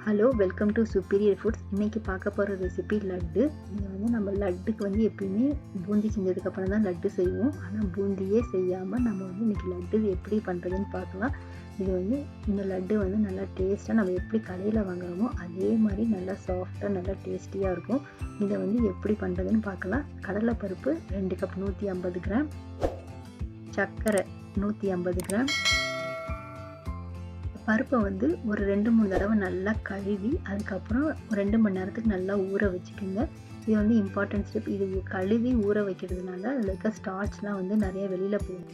Hello welcome to superior foods. இன்றைக்கி பார்க்க போகிற ரெசிபி லட்டு. இது வந்து நம்ம லட்டுக்கு வந்து எப்பயுமே பூந்தி செஞ்சதுக்கப்புறம் தான் லட்டு செய்வோம். ஆனால் பூந்தியே செய்யாமல் நம்ம வந்து இன்றைக்கி லட்டு எப்படி பண்ணுறதுன்னு பார்க்கலாம். இது வந்து இந்த லட்டு வந்து நல்லா டேஸ்ட்டாக நம்ம எப்படி கடையில் வாங்குகிறோமோ அதே மாதிரி நல்லா சாஃப்டாக நல்லா டேஸ்டியாக இருக்கும். இதை வந்து எப்படி பண்ணுறதுன்னு பார்க்கலாம். கடலைப்பருப்பு 2 கப் 150 கிராம், சர்க்கரை 150 கிராம். பருப்பை வந்து ஒரு 2-3 தடவை நல்லா கழுவி அதுக்கப்புறம் 2 மணி நேரத்துக்கு நல்லா ஊற வச்சுக்கோங்க. இது வந்து இம்பார்ட்டன்ட் ஸ்டெப். இது கழுவி ஊற வைக்கிறதுனால அதில் இருக்க ஸ்டார்ச்லாம் வந்து நிறைய வெளியில் போகும்.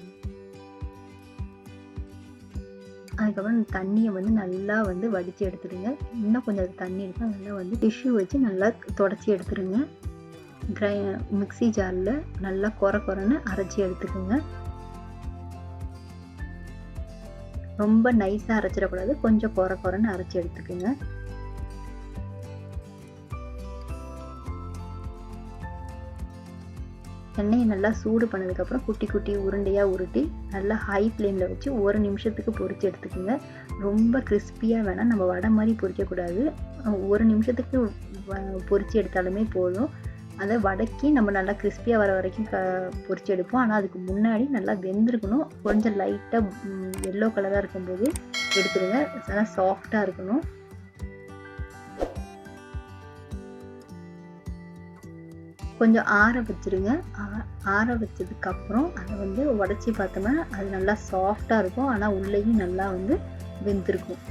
அதுக்கப்புறம் தண்ணியை வந்து நல்லா வந்து வடித்து எடுத்துடுங்க. இன்னும் கொஞ்சம் தண்ணி இருக்கும், அதெல்லாம் வந்து டிஷ்யூ வச்சு நல்லா தொடச்சி எடுத்துடுங்க. மிக்ஸி ஜாரில் நல்லா கொரன்னு அரைச்சி எடுத்துக்கோங்க. ரொம்ப நைஸாக அரைச்சிடக்கூடாது, கொஞ்சம் கொரன்னு அரைச்சி எடுத்துக்கோங்க. எண்ணெயை நல்லா சூடு பண்ணதுக்கப்புறம் குட்டி குட்டி உருண்டையாக உருட்டி நல்லா ஹை ஃப்ளேமில் வச்சு 1 நிமிஷத்துக்கு பொரித்து எடுத்துக்கோங்க. ரொம்ப கிறிஸ்பியாக வேணால், நம்ம வடை மாதிரி பொரிக்கக்கூடாது. 1 நிமிஷத்துக்கு பொரித்து எடுத்தாலுமே போதும். அதை வடக்கி நம்ம நல்லா கிறிஸ்பியாக வர வரைக்கும் பொரிச்சு எடுப்போம். ஆனால் அதுக்கு முன்னாடி நல்லா வெந்திருக்கணும். கொஞ்சம் லைட்டாக எல்லோ கலராக இருக்கும்போது எடுத்துடுங்க. நல்லா சாஃப்டாக இருக்கணும். கொஞ்சம் ஆற வச்சுருங்க. ஆற வச்சதுக்கப்புறம் அதை வந்து உடச்சி பார்த்தோம்னா அது நல்லா சாஃப்டாக இருக்கும். ஆனால் உள்ளேயும் நல்லா வந்து வெந்திருக்கும்.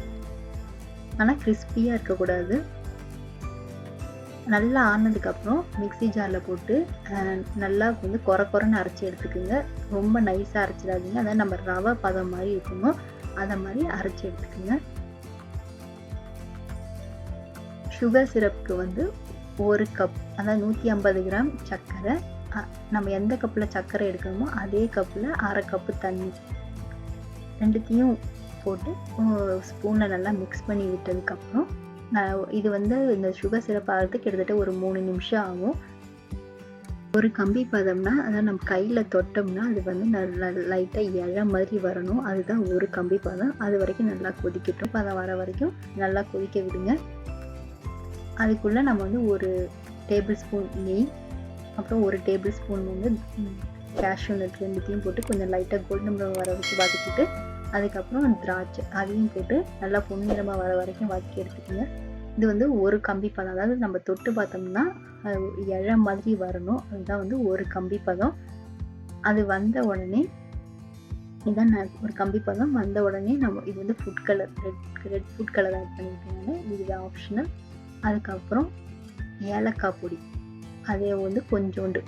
ஆனால் கிறிஸ்பியாக இருக்கக்கூடாது. நல்லா ஆனதுக்கப்புறம் மிக்ஸி ஜாரில் போட்டு நல்லா வந்து கொரன்னு அரைச்சி எடுத்துக்கோங்க. ரொம்ப நைஸாக அரைச்சிடாதீங்க. அதாவது நம்ம ரவை பதம் மாதிரி இருக்கணும், அதை மாதிரி அரைச்சி எடுத்துக்கோங்க. சுகர் சிரப்புக்கு வந்து 1 கப், அதாவது 150 கிராம் சர்க்கரை. நம்ம எந்த கப்பில் சர்க்கரை எடுக்கணுமோ அதே கப்பில் 1/2 கப்பு தண்ணி, ரெண்டுத்தையும் போட்டு ஸ்பூனில் நல்லா மிக்ஸ் பண்ணி விட்டதுக்கப்புறம் இது வந்து இந்த சுகர் சிரப் ஆகிறதுக்கு கிட்டத்தட்ட ஒரு 3 நிமிஷம் ஆகும். ஒரு கம்பி பதம்னா, அதாவது நம்ம கையில் தொட்டோம்னா அது வந்து நல்லா லைட்டாக இழ மாதிரி வரணும். அதுதான் ஒரு கம்பி பதம். அது வரைக்கும் நல்லா கொதிக்கட்டும். பதம் வர வரைக்கும் நல்லா கொதிக்க விடுங்க. அதுக்குள்ளே நம்ம வந்து 1 டேபிள் ஸ்பூன் நெய், அப்புறம் 1 டேபிள் ஸ்பூன் வந்து கேஷ்யூ நட், ரெண்டுத்தையும் போட்டு கொஞ்சம் லைட்டாக கோல்டன் ப்ரௌன் வர வச்சு வதக்கிட்டு அதுக்கப்புறம் திராட்சை அதையும் போட்டு நல்லா பொன்னிறமாக வர வரைக்கும் வதக்கி எடுத்துக்கோங்க. இது வந்து ஒரு கம்பி பதம், அதாவது நம்ம தொட்டு பார்த்தோம்னா இழ மாதிரி வரணும். அதுதான் வந்து ஒரு கம்பி பதம். அது வந்த உடனே, இதான் ஒரு கம்பி பதம் வந்த உடனே நம்ம இது வந்து food colour, red food colour add பண்ணியிருக்கேன். இது ஆப்ஷனல். அதுக்கப்புறம் ஏலக்காய் பொடி, அதை வந்து கொஞ்சோண்டு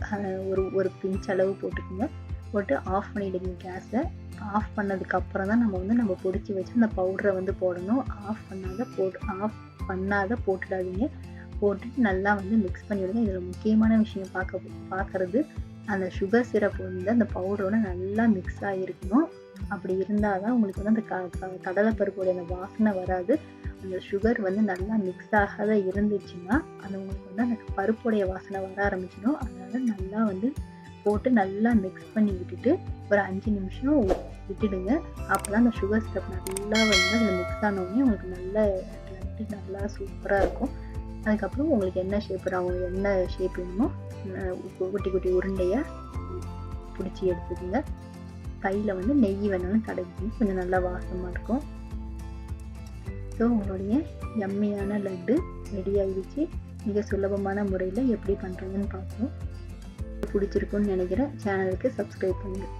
ஒரு பிஞ்ச் அளவு போட்டுக்கோங்க. போட்டு ஆஃப் பண்ணிவிடுங்க கேஸை. ஆஃப் பண்ணதுக்கப்புறம் தான் நம்ம பொடிச்சு வச்சு அந்த பவுடரை வந்து போடணும். ஆஃப் பண்ணாத போட்டுடாதீங்க. போட்டுட்டு நல்லா வந்து மிக்ஸ் பண்ணிவிடுங்க. இதில் முக்கியமான விஷயம் பார்க்குறது, அந்த சுகர் சிரப் வந்து அந்த பவுடரோட நல்லா மிக்ஸ் ஆகிருக்கணும். அப்படி இருந்தால் தான் உங்களுக்கு வந்து அந்த கடலைப்பருப்போடைய அந்த வாசனை வராது. அந்த சுகர் வந்து நல்லா மிக்ஸ் ஆகாத இருந்துச்சுன்னா அது உங்களுக்கு வந்து அந்த பருப்போடைய வாசனை வர ஆரம்பிச்சிடும். அதனால் நல்லா வந்து போட்டு நல்லா மிக்ஸ் பண்ணி விட்டுட்டு ஒரு 5 நிமிஷம் விட்டுடுங்க. அப்போ தான் அந்த சுகர் சிரப் நல்லா வந்து அதில் மிக்ஸ் ஆனோடனே உங்களுக்கு நல்லா சூப்பராக இருக்கும். அதுக்கப்புறம் உங்களுக்கு என்ன ஷேப் வேணுமோ குட்டி குட்டி உருண்டையாக பிடிச்சி எடுத்துக்கோங்க. கையில் வந்து நெய் வேணாலும் தடவி கொஞ்சம் நல்லா வாசமாக இருக்கும். ஸோ உங்களுடைய யம்மியான லட்டு ரெடி ஆகிடுச்சு. மிக சுலபமான முறையில் எப்படி பண்ணுறதுன்னு பார்ப்போம். பிடிச்சிருக்குன்னு நினைக்கிறேன். சேனலுக்கு சப்ஸ்கிரைப் பண்ணுங்கள்.